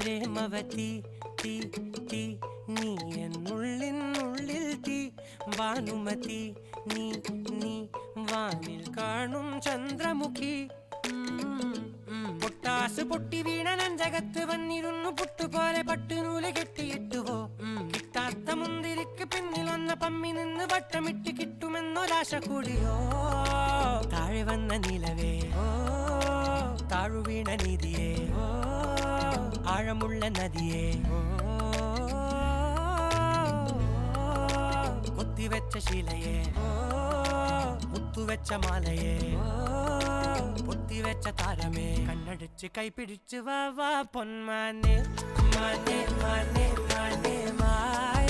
പ്രേമവതി തീ തീ നീ എന്നുള്ളിനുള്ളിൽ തീ ഭാനുമതി നീ നീ വാനിൽ കാണും ചന്ദ്രമുഖി പൊട്ടാസ് പൊട്ടി വീണ നെഞ്ചകത്ത് വന്നിരുന്നു പുട്ടുപോലെ പട്ടുനൂല് കെട്ടിയിട്ടുവോ കിട്ടാത്ത മുന്തിരിക്ക് പിന്നിൽ വന്ന പമ്മി നിന്ന് വട്ടമിട്ട് കിട്ടുമെന്നൊരാശ കൂടിയോ താഴെ വന്ന നിലവേ താഴു വീണ നിധിയേ ആഴമുള്ള നദിയേ കൊത്തിവെച്ച ശിലയേ മുത്തുവെച്ച മാലയേ പൊത്തിവെച്ച താരമേ കണ്ണടിച്ച് കൈപിടിച്ച് വാ വാ പൊന്മാനെ മാനെ മാനെ മാനെ മായ